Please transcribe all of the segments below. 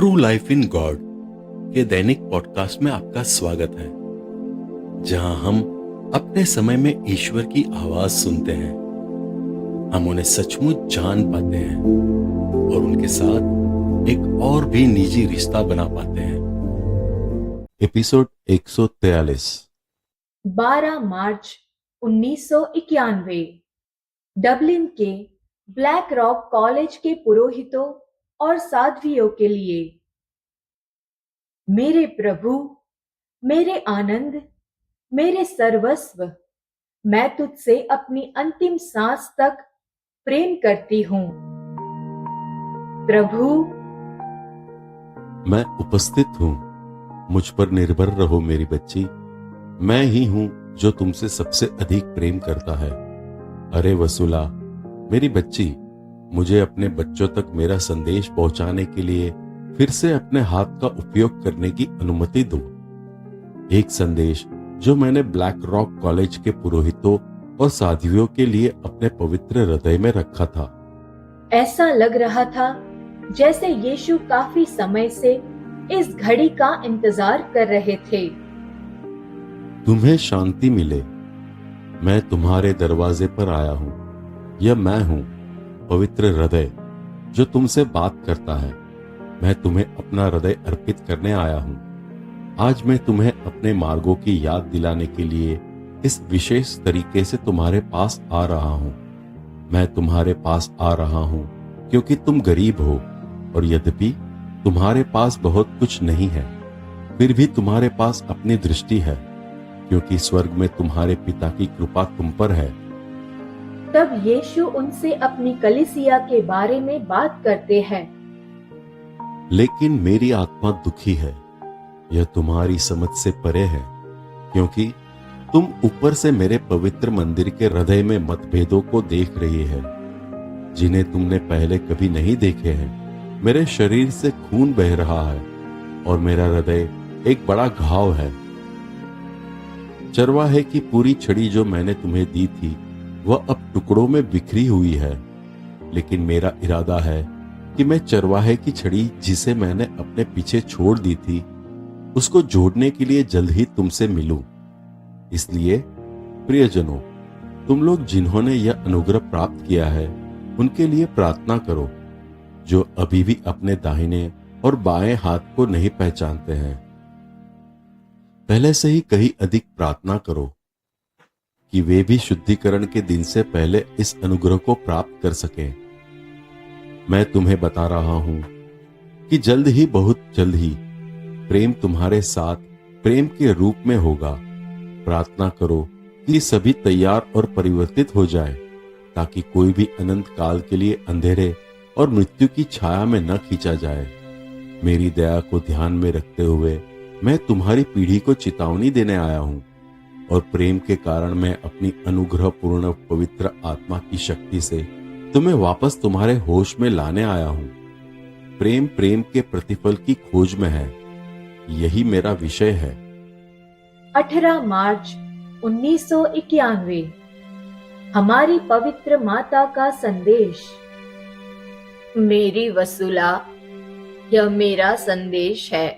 True life in God के दैनिक podcast में आपका स्वागत है, जहां हम अपने समय में ईश्वर की आवाज सुनते हैं। हम उन्हें सचमुच जान पाते हैं और उनके साथ एक और भी निजी रिश्ता बना पाते हैं। एपिसोड 143। 12 मार्च 1991 डबलिन के ब्लैक रॉक कॉलेज के पुरोहितों और साध्वियों के लिए। मेरे प्रभु, मेरे आनंद, मेरे सर्वस्व, मैं तुझसे अपनी अंतिम सांस तक प्रेम करती हूँ। प्रभु, मैं उपस्थित हूँ, मुझ पर निर्भर रहो मेरी बच्ची। मैं ही हूँ जो तुमसे सबसे अधिक प्रेम करता है। अरे वसुला, मेरी बच्ची, मुझे अपने बच्चों तक मेरा संदेश पहुंचाने के लिए फिर से अपने हाथ का उपयोग करने की अनुमति दो। एक संदेश जो मैंने ब्लैक रॉक कॉलेज के पुरोहितों और साध्वियों के लिए अपने पवित्र हृदय में रखा था। ऐसा लग रहा था जैसे यीशु काफी समय से इस घड़ी का इंतजार कर रहे थे। तुम्हें शांति मिले, मैं तुम्हारे दरवाजे पर आया हूँ। यह मैं हूँ, पवित्र हृदय, जो तुमसे बात करता है। मैं तुम्हें अपना हृदय अर्पित करने आया हूँ। आज मैं तुम्हें अपने मार्गों की याद दिलाने के लिए इस विशेष तरीके से तुम्हारे पास आ रहा हूँ। मैं तुम्हारे पास आ रहा हूँ क्योंकि तुम गरीब हो, और यद्यपि तुम्हारे पास बहुत कुछ नहीं है, फिर भी तुम्हारे पास अपनी दृष्टि है, क्योंकि स्वर्ग में तुम्हारे पिता की कृपा तुम पर है। तब यीशु उनसे अपनी कलीसिया के बारे में बात करते हैं। लेकिन मेरी आत्मा दुखी है, यह तुम्हारी समझ से परे है, क्योंकि तुम ऊपर से मेरे पवित्र मंदिर के हृदय में मतभेदों को देख रही है, जिन्हें तुमने पहले कभी नहीं देखे हैं। मेरे शरीर से खून बह रहा है और मेरा हृदय एक बड़ा घाव है। चरवाहे की पूरी छड़ी जो मैंने तुम्हें दी थी, वह अब टुकड़ों में बिखरी हुई है। लेकिन मेरा इरादा है कि मैं चरवाहे की छड़ी जिसे मैंने अपने पीछे छोड़ दी थी, उसको जोड़ने के लिए जल्द ही तुमसे मिलूं। इसलिए प्रियजनों, तुम लोग जिन्होंने यह अनुग्रह प्राप्त किया है, उनके लिए प्रार्थना करो, जो अभी भी अपने दाहिने और बाएं हाथ को नहीं पहचानते हैं। पहले से ही कहीं अधिक प्रार्थना करो कि वे भी शुद्धिकरण के दिन से पहले इस अनुग्रह को प्राप्त कर सकें। मैं तुम्हें बता रहा हूं कि जल्द ही, बहुत जल्द ही प्रेम तुम्हारे साथ प्रेम के रूप में होगा। प्रार्थना करो कि सभी तैयार और परिवर्तित हो जाए, ताकि कोई भी अनंत काल के लिए अंधेरे और मृत्यु की छाया में न खींचा जाए। मेरी दया को ध्यान में रखते हुए मैं तुम्हारी पीढ़ी को चेतावनी देने आया हूं, और प्रेम के कारण मैं अपनी अनुग्रहपूर्ण पवित्र आत्मा की शक्ति से तुम्हें वापस तुम्हारे होश में लाने आया हूं। प्रेम प्रेम के प्रतिफल की खोज में है, यही मेरा विषय है। 18 मार्च 1991 हमारी पवित्र माता का संदेश। मेरी वसुला, यह मेरा संदेश है।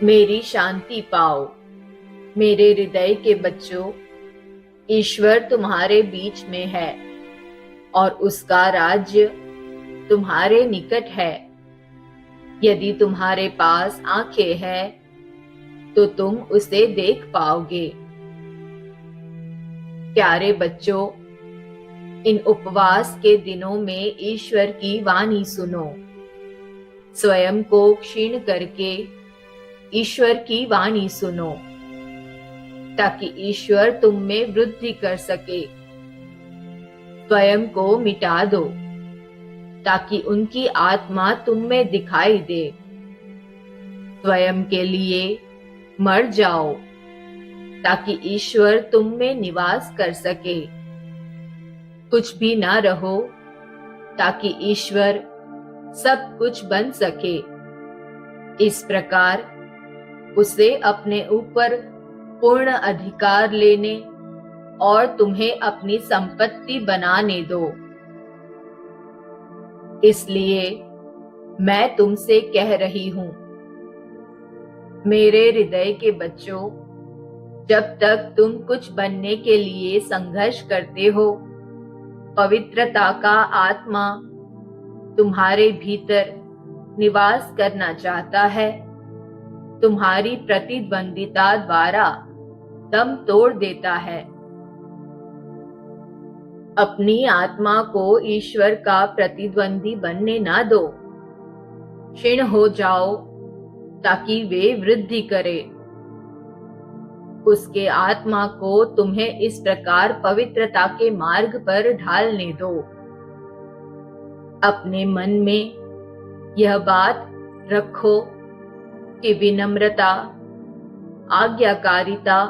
मेरी शांति पाओ, मेरे हृदय के बच्चों। ईश्वर तुम्हारे बीच में है और उसका राज्य तुम्हारे निकट है। यदि तुम्हारे पास आंखें हैं तो तुम उसे देख पाओगे। प्यारे बच्चों, इन उपवास के दिनों में ईश्वर की वाणी सुनो। स्वयं को क्षीण करके ईश्वर की वाणी सुनो, ताकि ईश्वर तुम में वृद्धि कर सके। स्वयं को मिटा दो, ताकि उनकी आत्मा तुम में दिखाई दे। स्वयं के लिए मर जाओ, ताकि ईश्वर तुम में निवास कर सके। कुछ भी ना रहो, ताकि ईश्वर सब कुछ बन सके। इस प्रकार उसे अपने ऊपर पूर्ण अधिकार लेने और तुम्हें अपनी संपत्ति बनाने दो। इसलिए मैं तुमसे कह रही हूं, मेरे हृदय के बच्चों, जब तक तुम कुछ बनने के लिए संघर्ष करते हो, पवित्रता का आत्मा तुम्हारे भीतर निवास करना चाहता है। तुम्हारी प्रतिद्वंदिता द्वारा दम तोड़ देता है। अपनी आत्मा को ईश्वर का प्रतिद्वंदी बनने ना दो। क्षीण हो जाओ ताकि वे वृद्धि करे। उसके आत्मा को तुम्हें इस प्रकार पवित्रता के मार्ग पर ढालने दो। अपने मन में यह बात रखो कि विनम्रता, आज्ञाकारिता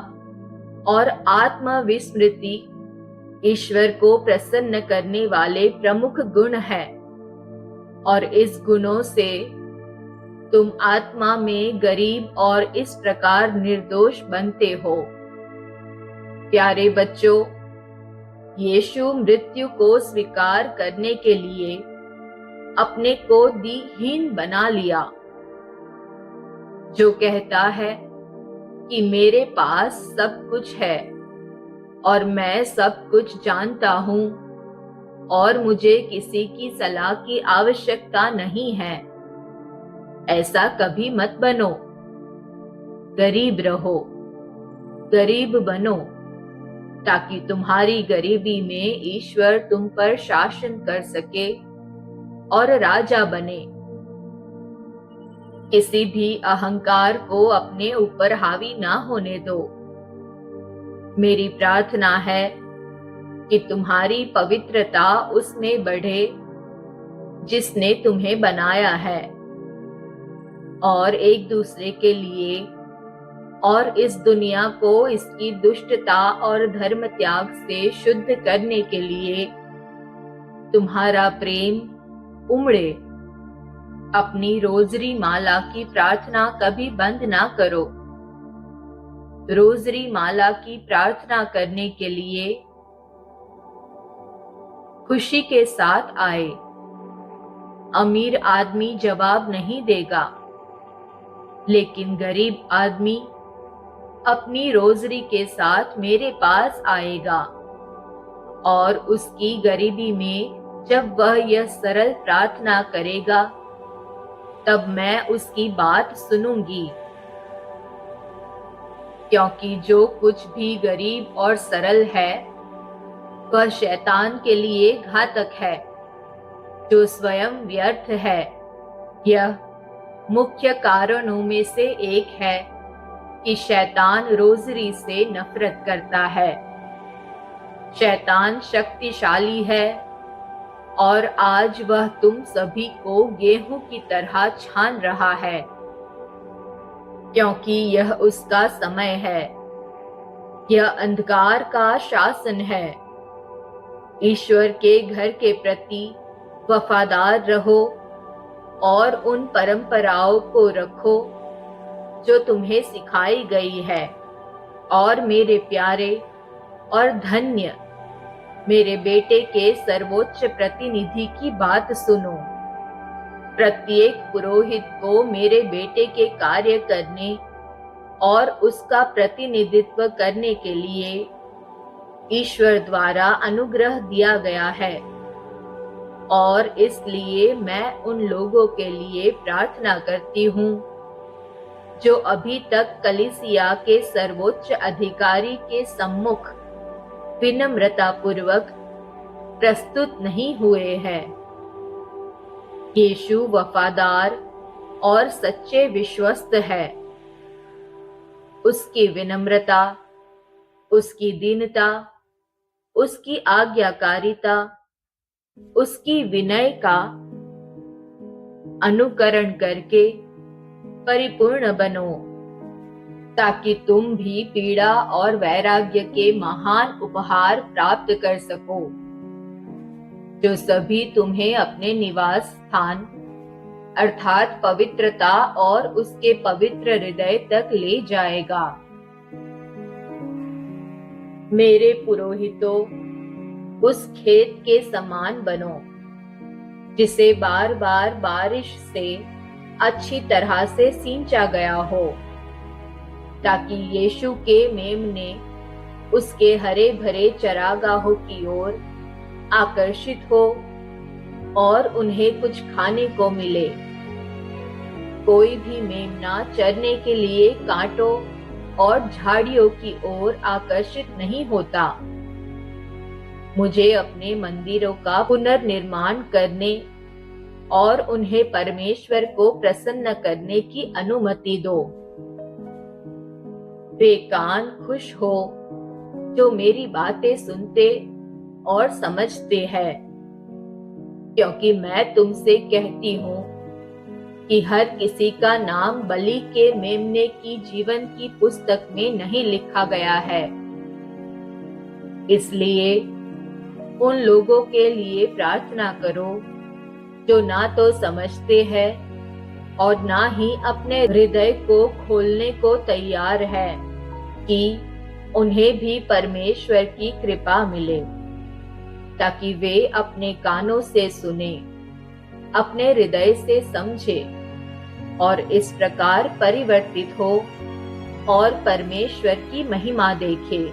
और आत्मविस्मृति ईश्वर को प्रसन्न करने वाले प्रमुख गुण हैं, और इस गुणों से तुम आत्मा में गरीब और इस प्रकार निर्दोष बनते हो। प्यारे बच्चों, यीशु मृत्यु को स्वीकार करने के लिए अपने को दीनहीन बना लिया, जो कहता है कि मेरे पास सब कुछ है और मैं सब कुछ जानता हूं और मुझे किसी की सलाह की आवश्यकता नहीं है। ऐसा कभी मत बनो। गरीब रहो, गरीब बनो, ताकि तुम्हारी गरीबी में ईश्वर तुम पर शासन कर सके और राजा बने। किसी भी अहंकार को अपने ऊपर हावी ना होने दो। मेरी प्रार्थना है कि तुम्हारी पवित्रता उसमें बढ़े जिसने तुम्हें बनाया है, और एक दूसरे के लिए और इस दुनिया को इसकी दुष्टता और धर्म त्याग से शुद्ध करने के लिए तुम्हारा प्रेम उमड़े। अपनी रोजरी माला की प्रार्थना कभी बंद ना करो। रोजरी माला की प्रार्थना करने के लिए खुशी के साथ आए। अमीर आदमी जवाब नहीं देगा, लेकिन गरीब आदमी अपनी रोजरी के साथ मेरे पास आएगा, और उसकी गरीबी में जब वह यह सरल प्रार्थना करेगा, तब मैं उसकी बात सुनूंगी। क्योंकि जो कुछ भी गरीब और सरल है, वह शैतान के लिए घातक है, जो स्वयं व्यर्थ है। यह मुख्य कारणों में से एक है कि शैतान रोजरी से नफरत करता है। शैतान शक्तिशाली है, और आज वह तुम सभी को गेहूं की तरह छान रहा है, क्योंकि यह उसका समय है। यह अंधकार का शासन है। ईश्वर के घर के प्रति वफादार रहो और उन परंपराओं को रखो जो तुम्हें सिखाई गई है। और मेरे प्यारे और धन्य मेरे बेटे के सर्वोच्च प्रतिनिधि की बात सुनो। प्रत्येक पुरोहित को मेरे बेटे के कार्य करने और उसका प्रतिनिधित्व करने के लिए ईश्वर द्वारा अनुग्रह दिया गया है, और इसलिए मैं उन लोगों के लिए प्रार्थना करती हूँ जो अभी तक कलीसिया के सर्वोच्च अधिकारी के सम्मुख विनम्रता पूर्वक प्रस्तुत नहीं हुए हैं। यीशु वफादार और सच्चे विश्वस्त है। उसकी विनम्रता, उसकी दीनता, उसकी आज्ञाकारिता, उसकी विनय का अनुकरण करके परिपूर्ण बनो, ताकि तुम भी पीड़ा और वैराग्य के महान उपहार प्राप्त कर सको, जो सभी तुम्हें अपने निवास स्थान अर्थात पवित्रता और उसके पवित्र हृदय तक ले जाएगा। मेरे पुरोहितों, उस खेत के समान बनो जिसे बार बार बारिश से अच्छी तरह से सींचा गया हो, ताकि यीशु के मेमने उसके हरे भरे चरागाहों की ओर आकर्षित हो और उन्हें कुछ खाने को मिले। कोई भी मेमना चरने के लिए कांटों और झाड़ियों की ओर आकर्षित नहीं होता। मुझे अपने मंदिरों का पुनर्निर्माण करने और उन्हें परमेश्वर को प्रसन्न करने की अनुमति दो। वे कान खुश हो जो मेरी बातें सुनते और समझते हैं, क्योंकि मैं तुमसे कहती हूँ कि हर किसी का नाम बलि के मेमने की जीवन की पुस्तक में नहीं लिखा गया है। इसलिए उन लोगों के लिए प्रार्थना करो जो ना तो समझते हैं और ना ही अपने हृदय को खोलने को तैयार है, कि उन्हें भी परमेश्वर की कृपा मिले, ताकि वे अपने कानों से सुने, अपने हृदय से समझे और इस प्रकार परिवर्तित हो और परमेश्वर की महिमा देखे।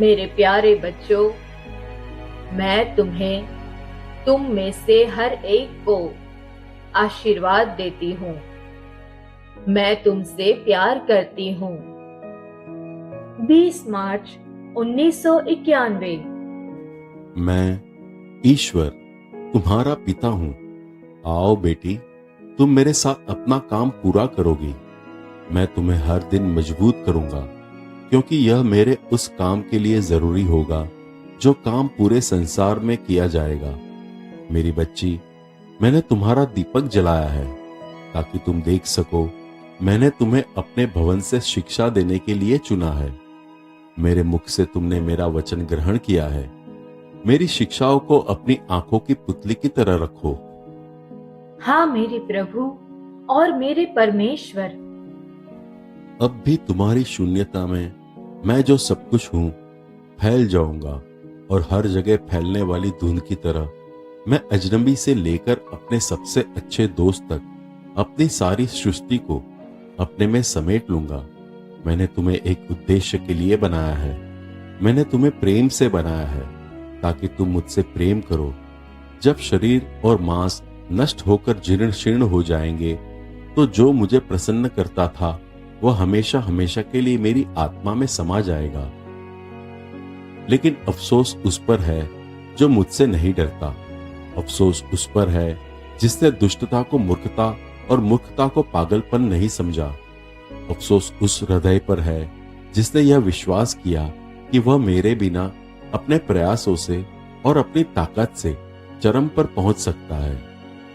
मेरे प्यारे बच्चों, मैं तुम में से हर एक को आशीर्वाद देती हूँ। मैं तुमसे प्यार करती हूँ। 20 मार्च 1991। मैं ईश्वर तुम्हारा पिता हूँ। आओ बेटी, तुम मेरे साथ अपना काम पूरा करोगी। मैं तुम्हें हर दिन मजबूत करूंगा, क्योंकि यह मेरे उस काम के लिए जरूरी होगा जो काम पूरे संसार में किया जाएगा। मेरी बच्ची, मैंने तुम्हारा दीपक जलाया है ताकि तुम देख सको। मैंने तुम्हें अपने भवन से शिक्षा देने के लिए चुना है। मेरे मुख से तुमने मेरा वचन ग्रहण किया है। मेरी शिक्षाओं को अपनी आंखों की पुतली की तरह रखो। हाँ मेरे प्रभु और मेरे परमेश्वर। अब भी तुम्हारी शून्यता में मैं जो सब कुछ हूं फैल जाऊंगा, और हर जगह फैलने वाली धुंध की तरह मैं अजनबी से लेकर अपने सबसे अच्छे दोस्त तक अपनी सारी सृष्टि को अपने में समेट लूंगा। मैंने तुम्हें एक उद्देश्य के लिए बनाया है। मैंने तुम्हें प्रेम से बनाया है ताकि तुम मुझसे प्रेम करो। जब शरीर और मांस नष्ट होकर जीर्ण शीर्ण हो जाएंगे, तो जो मुझे प्रसन्न करता था वह हमेशा हमेशा के लिए मेरी आत्मा में समा जाएगा। लेकिन अफसोस उस पर है जो मुझसे नहीं डरता। अफसोस उस पर है जिसने दुष्टता को मूर्खता और मूर्खता को पागलपन नहीं समझा। अफसोस उस हृदय पर है जिसने यह विश्वास किया कि वह मेरे बिना अपने प्रयासों से और अपनी ताकत से चरम पर पहुंच सकता है।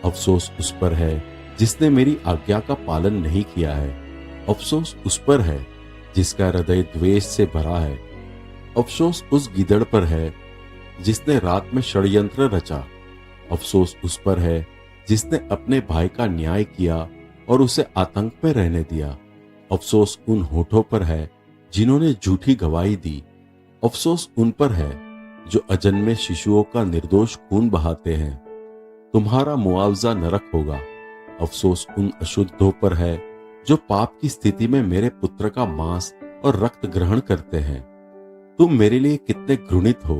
अफसोस उस पर है जिसने मेरी आज्ञा का पालन नहीं किया है। अफसोस उस पर है जिसका हृदय द्वेष से भरा है। अफसोस उस गिदड़ पर है जिसने रात में षड्यंत्र रचा। अफसोस उस पर है जिसने अपने भाई का न्याय किया और उसे आतंक में रहने दिया। अफसोस उन होठों पर है जिन्होंने झूठी गवाही दी। अफसोस उन पर है जो अजन्मे शिशुओं का निर्दोष खून बहाते हैं। तुम्हारा मुआवजा नरक होगा। अफसोस उन अशुद्धों पर है जो पाप की स्थिति में मेरे पुत्र का मांस और रक्त ग्रहण करते हैं। तुम मेरे लिए कितने घृणित हो।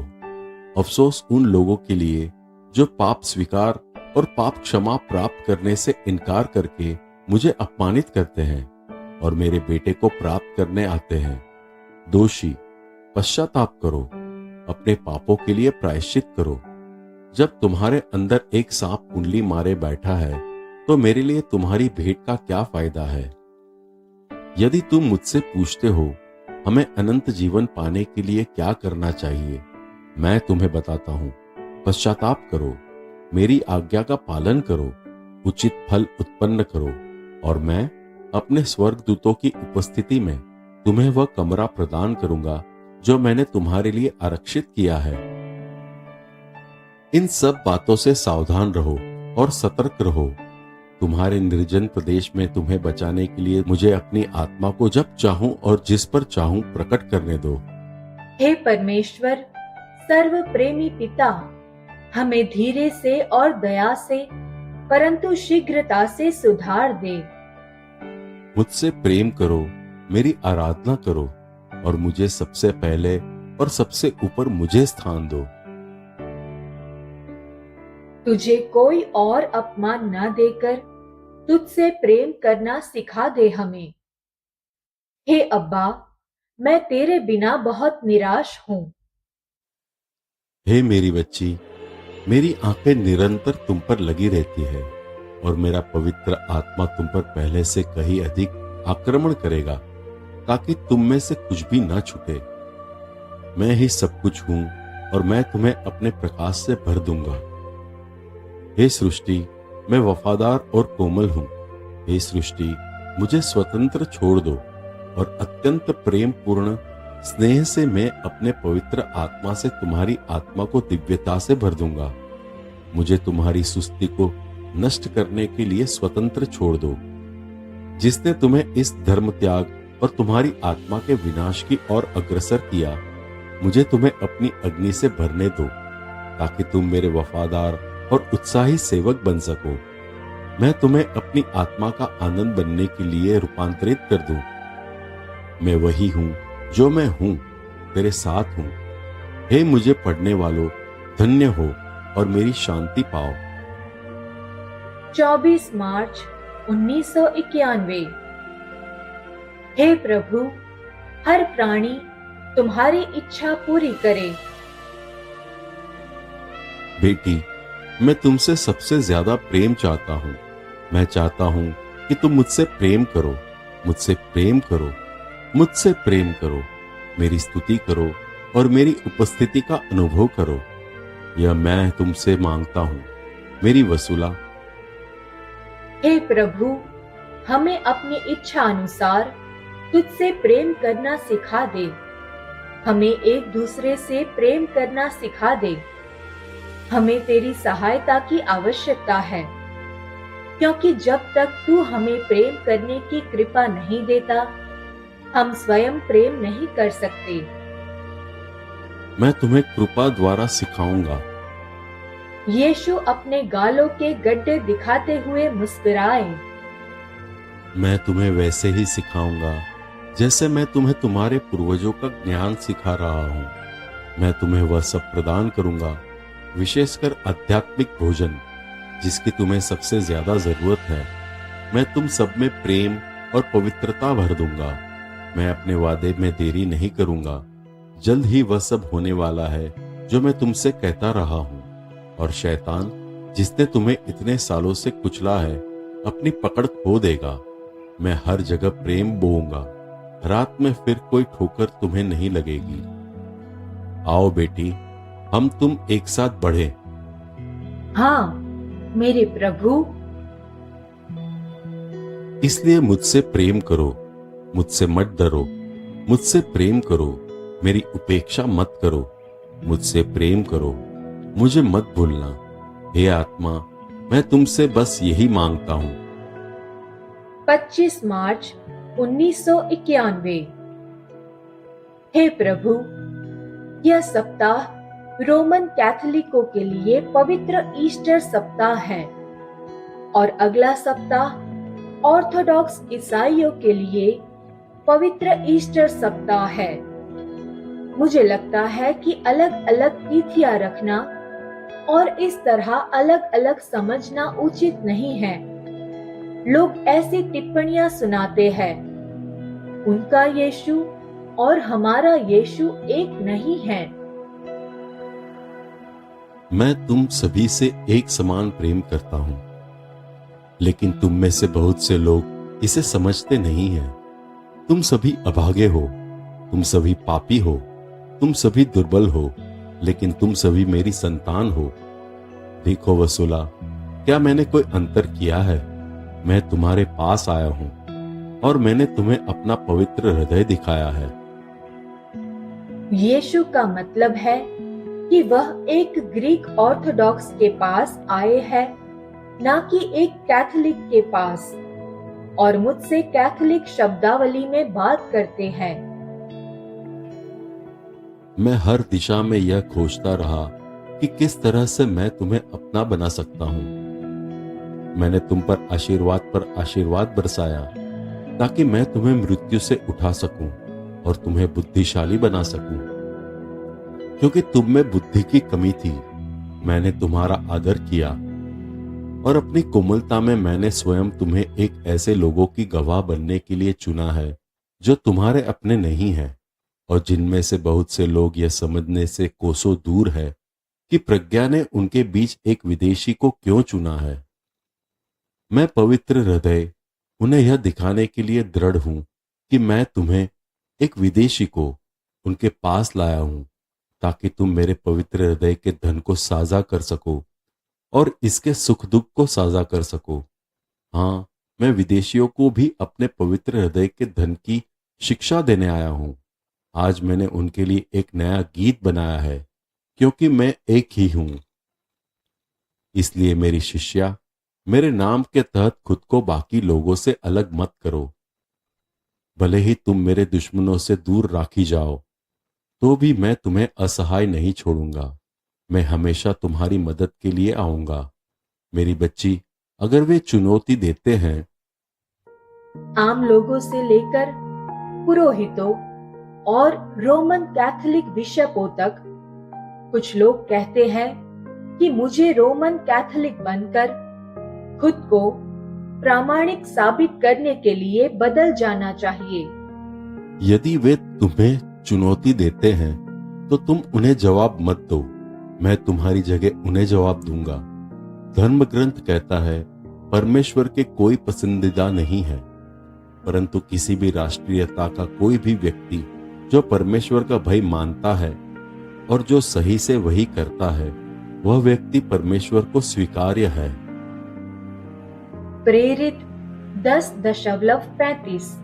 अफसोस उन लोगों के लिए जो पाप स्वीकार और पाप क्षमा प्राप्त करने से इनकार करके मुझे अपमानित करते हैं और मेरे बेटे को प्राप्त करने आते हैं। दोषी, पश्चाताप करो, अपने पापों के लिए प्रायश्चित करो। जब तुम्हारे अंदर एक सांप कुंडली मारे बैठा है, तो मेरे लिए तुम्हारी भेंट का क्या फायदा है। यदि तुम मुझसे पूछते हो हमें अनंत जीवन पाने के लिए क्या करना चाहिए, मैं तुम्हें बताता हूं, पश्चाताप करो, मेरी आज्ञा का पालन करो, उचित फल उत्पन्न करो, और मैं अपने स्वर्गदूतों की उपस्थिति में तुम्हें वह कमरा प्रदान करूंगा जो मैंने तुम्हारे लिए आरक्षित किया है। इन सब बातों से सावधान रहो और सतर्क रहो। तुम्हारे निर्जन प्रदेश में तुम्हें बचाने के लिए मुझे अपनी आत्मा को जब चाहूं और जिस पर चाहूं प्रकट करने दो। हे परमेश्वर, सर्व प्रेमी पिता, हमें धीरे से और दया से परंतु शीघ्रता से सुधार दे। मुझसे प्रेम करो, मेरी आराधना करो और मुझे सबसे पहले और सबसे ऊपर मुझे स्थान दो। तुझे कोई और अपमान न देकर तुझसे प्रेम करना सिखा दे हमें। हे अब्बा, मैं तेरे बिना बहुत निराश हूं। हे मेरी बच्ची, मेरी आंखें निरंतर तुम पर लगी रहती है और मेरा पवित्र आत्मा तुम पर पहले से कहीं अधिक आक्रमण करेगा ताकि तुम में से कुछ भी ना छूटे। मैं ही सब कुछ हूं और मैं तुम्हें अपने प्रकाश से भर दूंगा। हे सृष्टि, मैं वफादार और कोमल हूं। हे सृष्टि, मुझे स्वतंत्र छोड़ दो और अत्यंत प्रेम पूर्ण स्नेह से मैं अपने पवित्र आत्मा से तुम्हारी आत्मा को दिव्यता से भर दूंगा। मुझे तुम्हारी सुस्ती को नष्ट करने के लिए स्वतंत्र छोड़ दो। जिसने तुम्हें इस धर्म त्याग और तुम्हारी आत्मा के विनाश की ओर अग्रसर किया, मुझे तुम्हें अपनी अग्नि से भरने दो ताकि तुम मेरे वफादार और उत्साही सेवक बन सको। मैं तुम्हें अपनी आत्मा का आनंद बनने के लिए रूपांतरित कर दूं। मैं वही हूं जो मैं हूं, तेरे साथ हूं। हे मुझे पढ़ने वालों, धन्य हो और मेरी शांति पाओ। 24 मार्च 1991। हे प्रभु, हर प्राणी तुम्हारी इच्छा पूरी करे। बेटी, मैं तुमसे सबसे ज्यादा प्रेम चाहता हूं। मैं चाहता हूं कि तुम मुझसे प्रेम करो, मुझसे प्रेम करो, मुझसे प्रेम करो, मेरी स्तुति करो और मेरी उपस्थिति का अनुभव करो। यह मैं तुमसे मांगता हूं, मेरी वसूला। हे प्रभु, हमें अपनी इच्छा अनुसार तुझसे प्रेम करना सिखा दे। हमें एक दूसरे से प्रेम करना सिखा दे। हमें तेरी सहायता की आवश्यकता है, क्योंकि जब तक तू हमें प्रेम करने की कृपा नहीं देता, हम स्वयं प्रेम नहीं कर सकते। मैं तुम्हें कृपा द्वारा सिखाऊंगा। यीशु अपने गालों के गड्ढे दिखाते हुए मुस्कुराए। मैं तुम्हें वैसे ही सिखाऊंगा जैसे मैं तुम्हें तुम्हारे पूर्वजों का ज्ञान सिखा रहा हूं। मैं तुम्हें वह सब प्रदान करूंगा, विशेषकर आध्यात्मिक भोजन, जिसकी तुम्हें सबसे ज्यादा जरूरत है। मैं तुम सब में प्रेम और पवित्रता भर दूंगा। मैं अपने वादे में देरी नहीं करूंगा। जल्द ही वह सब होने वाला है जो मैं तुमसे कहता रहा हूं, और शैतान, जिसने तुम्हें इतने सालों से कुचला है, अपनी पकड़ खो देगा। मैं हर जगह प्रेम बोऊंगा। रात में फिर कोई ठोकर तुम्हें नहीं लगेगी। आओ बेटी, हम तुम एक साथ बढ़े। हाँ मेरे प्रभु। इसलिए मुझसे प्रेम करो, मुझसे मत डरो। मुझसे प्रेम करो, मेरी उपेक्षा मत करो। मुझसे प्रेम करो, मुझे मत भूलना। हे आत्मा, मैं तुमसे बस यही मांगता हूं। 25 मार्च 1991। हे प्रभु, यह सप्ताह रोमन कैथोलिकों के लिए पवित्र ईस्टर सप्ताह है और अगला सप्ताह ऑर्थोडॉक्स ईसाइयों के लिए पवित्र ईस्टर सप्ताह है। मुझे लगता है कि अलग अलग तिथियां रखना और इस तरह अलग अलग समझना उचित नहीं है। लोग ऐसी टिप्पणियां सुनाते हैं, उनका यीशु और हमारा यीशु एक नहीं है। मैं तुम सभी से एक समान प्रेम करता हूं, लेकिन तुम में से बहुत से लोग इसे समझते नहीं हैं। तुम सभी अभागे हो, तुम सभी पापी हो, तुम सभी दुर्बल हो, लेकिन तुम सभी मेरी संतान हो। देखो वसूला, क्या मैंने कोई अंतर किया है? मैं तुम्हारे पास आया हूं और मैंने तुम्हें अपना पवित्र हृदय दिखाया है। यीशु का मतलब है कि वह एक ग्रीक ऑर्थोडॉक्स के पास आए हैं, ना कि एक कैथोलिक के पास, और मुझसे कैथोलिक शब्दावली में बात करते हैं। मैं हर दिशा में यह खोजता रहा कि किस तरह से मैं तुम्हें अपना बना सकता हूं। मैंने तुम पर आशीर्वाद बरसाया ताकि मैं तुम्हें मृत्यु से उठा सकूं और तुम्हें बुद्धिशाली बना सकूं। क्योंकि तुम में बुद्धि की कमी थी, मैंने तुम्हारा आदर किया और अपनी कोमलता में मैंने स्वयं तुम्हें एक ऐसे लोगों की गवाह बनने के लिए चुना है जो तुम्हारे अपने नहीं हैं और जिनमें से बहुत से लोग यह समझने से कोसों दूर है कि प्रज्ञा ने उनके बीच एक विदेशी को क्यों चुना है। मैं पवित्र हृदय उन्हें यह दिखाने के लिए दृढ़ हूं कि मैं तुम्हें एक विदेशी को उनके पास लाया हूं ताकि तुम मेरे पवित्र हृदय के धन को साझा कर सको और इसके सुख दुख को साझा कर सको। हाँ, मैं विदेशियों को भी अपने पवित्र हृदय के धन की शिक्षा देने आया हूं। आज मैंने उनके लिए एक नया गीत बनाया है क्योंकि मैं एक ही हूं। इसलिए मेरी शिष्या, मेरे नाम के तहत खुद को बाकी लोगों से अलग मत करो। भले ही तुम मेरे दुश्मनों से दूर राखी जाओ तो भी मैं तुम्हें असहाय नहीं छोड़ूंगा। मैं हमेशा तुम्हारी मदद के लिए आऊंगा। मेरी बच्ची, अगर वे चुनौती देते हैं, आम लोगों से लेकर पुरोहितों और रोमन कैथोलिक बिशपों तक, कुछ लोग कहते हैं कि मुझे रोमन कैथोलिक बनकर खुद को प्रामाणिक साबित करने के लिए बदल जाना चाहिए। यदि वे तुम्हें चुनौती देते हैं तो तुम उन्हें जवाब मत दो, मैं तुम्हारी जगह उन्हें जवाब दूंगा। धर्म ग्रंथ कहता है परमेश्वर के कोई पसंदीदा नहीं है, परंतु किसी भी राष्ट्रीयता का कोई भी व्यक्ति जो परमेश्वर का भय मानता है और जो सही से वही करता है, वह व्यक्ति परमेश्वर को स्वीकार्य है। प्रेरित 10.35।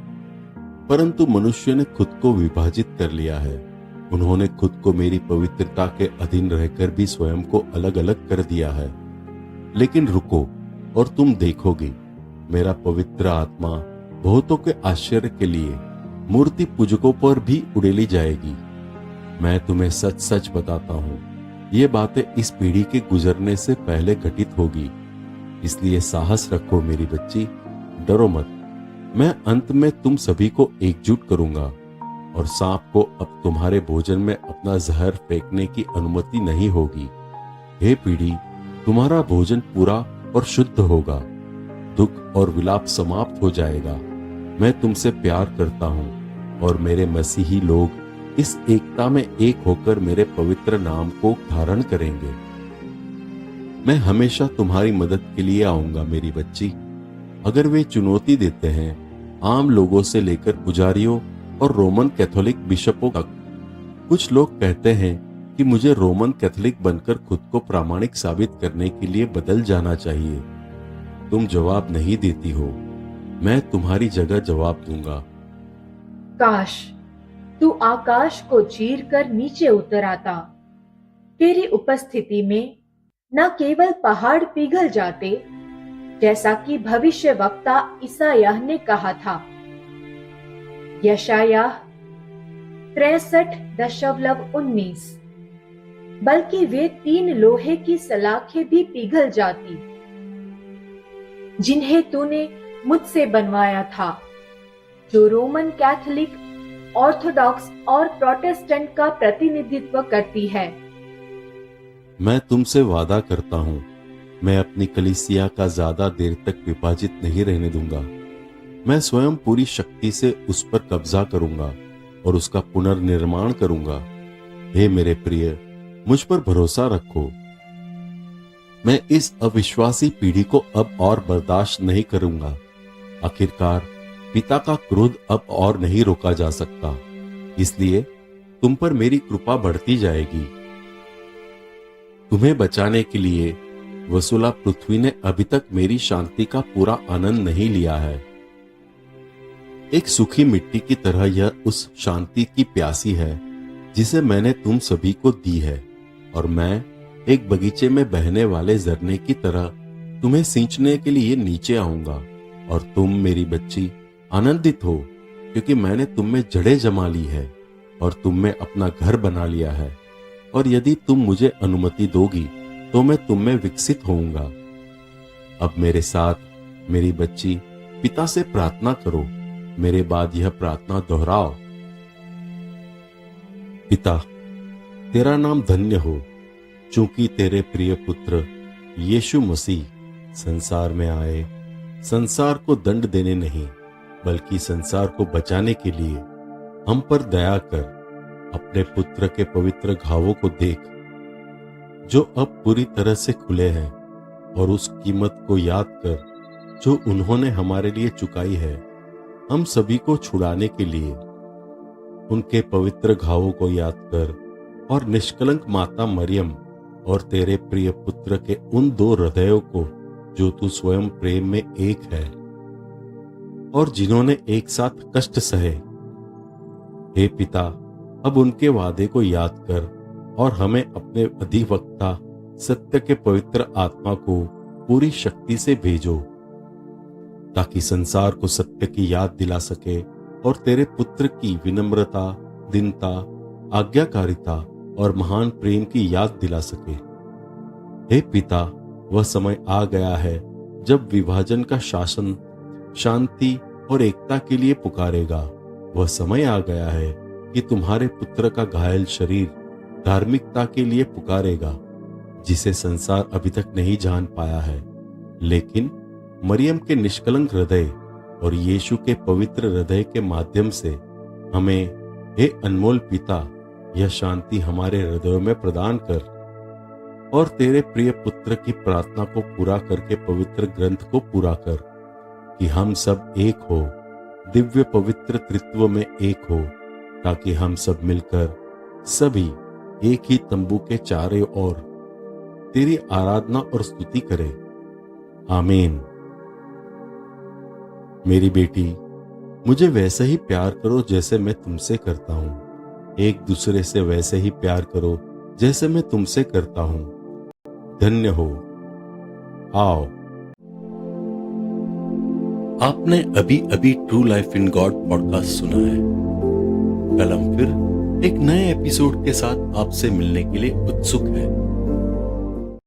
परंतु मनुष्य ने खुद को विभाजित कर लिया है। उन्होंने खुद को मेरी पवित्रता के अधीन रहकर भी स्वयं को अलग अलग कर दिया है। लेकिन रुको और तुम देखोगे, मेरा पवित्र आत्मा बहुतों के आश्चर्य के लिए मूर्ति पूजकों पर भी उड़ेली जाएगी। मैं तुम्हें सच सच बताता हूं, ये बातें इस पीढ़ी के गुजरने से पहले घटित होगी। इसलिए साहस रखो मेरी बच्ची, डरो मत। मैं अंत में तुम सभी को एकजुट करूंगा और सांप को अब तुम्हारे भोजन में अपना जहर फेंकने की अनुमति नहीं होगी। हे पीढ़ी, तुम्हारा भोजन पूरा और शुद्ध होगा, दुख और विलाप समाप्त हो जाएगा। मैं तुमसे प्यार करता हूं और मेरे मसीही लोग इस एकता में एक होकर मेरे पवित्र नाम को धारण करेंगे। मैं हमेशा तुम्हारी मदद के लिए आऊंगा मेरी बच्ची। अगर वे चुनौती देते हैं, आम लोगों से लेकर पुजारियों और रोमन कैथोलिक बिशपों तक, कुछ लोग कहते हैं कि मुझे रोमन कैथोलिक बनकर खुद को प्रामाणिक साबित करने के लिए बदल जाना चाहिए। तुम जवाब नहीं देती हो, मैं तुम्हारी जगह जवाब दूंगा। काश तू आकाश को चीर कर नीचे उतर आता। तेरी उपस्थिति में न केवल पहाड़ पिघल जाते, जैसा कि भविष्यवक्ता ईसायाह ने कहा था। यशायाह 63.19। बल्कि वे 3 लोहे की सलाखें भी पिघल जाती जिन्हें तूने मुझसे बनवाया था, जो रोमन कैथोलिक, ऑर्थोडॉक्स और प्रोटेस्टेंट का प्रतिनिधित्व करती है। मैं तुमसे वादा करता हूं, मैं अपनी कलीसिया का ज्यादा देर तक विभाजित नहीं रहने दूंगा। मैं स्वयं पूरी शक्ति से उस पर कब्जा करूंगा और उसका पुनर्निर्माण करूंगा। हे मेरे प्रिय, मुझ पर भरोसा रखो। मैं इस अविश्वासी पीढ़ी को अब और बर्दाश्त नहीं करूंगा। आखिरकार पिता का क्रोध अब और नहीं रोका जा सकता, इसलिए तुम पर मेरी कृपा बढ़ती जाएगी। तुम्हें बचाने के लिए वसुला पृथ्वी ने अभी तक मेरी शांति का पूरा आनंद नहीं लिया है। एक सूखी मिट्टी की तरह यह उस शांति की प्यासी है जिसे मैंने तुम सभी को दी है, और मैं एक बगीचे में बहने वाले झरने की तरह तुम्हें सींचने के लिए नीचे आऊंगा। और तुम मेरी बच्ची आनंदित हो, क्योंकि मैंने तुम में जड़ें जमा ली है और तुम में अपना घर बना लिया है। और यदि तुम मुझे अनुमति दोगी तो मैं तुम में विकसित होऊंगा। अब मेरे साथ मेरी बच्ची पिता से प्रार्थना करो। मेरे बाद यह प्रार्थना दोहराओ। पिता, तेरा नाम धन्य हो, चूंकि तेरे प्रिय पुत्र यीशु मसीह संसार में आए, संसार को दंड देने नहीं बल्कि संसार को बचाने के लिए। हम पर दया कर अपने पुत्र के पवित्र घावों को देख, जो अब पूरी तरह से खुले हैं, और उस कीमत को याद कर जो उन्होंने हमारे लिए चुकाई है, हम सभी को छुड़ाने के लिए। उनके पवित्र घावों को याद कर और निष्कलंक माता मरियम और तेरे प्रिय पुत्र के उन दो हृदयों को जो तू स्वयं प्रेम में एक है और जिन्होंने एक साथ कष्ट सहे। हे पिता, अब उनके वादे को याद कर और हमें अपने अधिवक्ता सत्य के पवित्र आत्मा को पूरी शक्ति से भेजो, ताकि संसार को सत्य की याद दिला सके और तेरे पुत्र की विनम्रता, दीनता, आज्ञाकारिता और महान प्रेम की याद दिला सके। हे पिता, वह समय आ गया है जब विभाजन का शासन शांति और एकता के लिए पुकारेगा। वह समय आ गया है कि तुम्हारे पुत्र का घायल शरीर धार्मिकता के लिए पुकारेगा, जिसे संसार अभी तक नहीं जान पाया है। लेकिन मरियम के निष्कलंक हृदय और यीशु के पवित्र हृदय के माध्यम से हमें, हे अनमोल पिता, यह शांति हमारे हृदयों में प्रदान कर और तेरे प्रिय पुत्र की प्रार्थना को पूरा करके पवित्र ग्रंथ को पूरा कर कि हम सब एक हो, दिव्य पवित्र त्रित्व में एक हो, ताकि हम सब मिलकर सभी एक ही तंबू के चारों ओर तेरी आराधना और स्तुति करें। आमीन। मेरी बेटी, मुझे वैसे ही प्यार करो जैसे मैं तुमसे करता हूं। एक दूसरे से वैसे ही प्यार करो जैसे मैं तुमसे करता हूं। धन्य हो। आओ। आपने अभी अभी true life in God podcast सुना है। कल हम फिर एक नए एपिसोड के साथ आपसे मिलने के लिए उत्सुक है।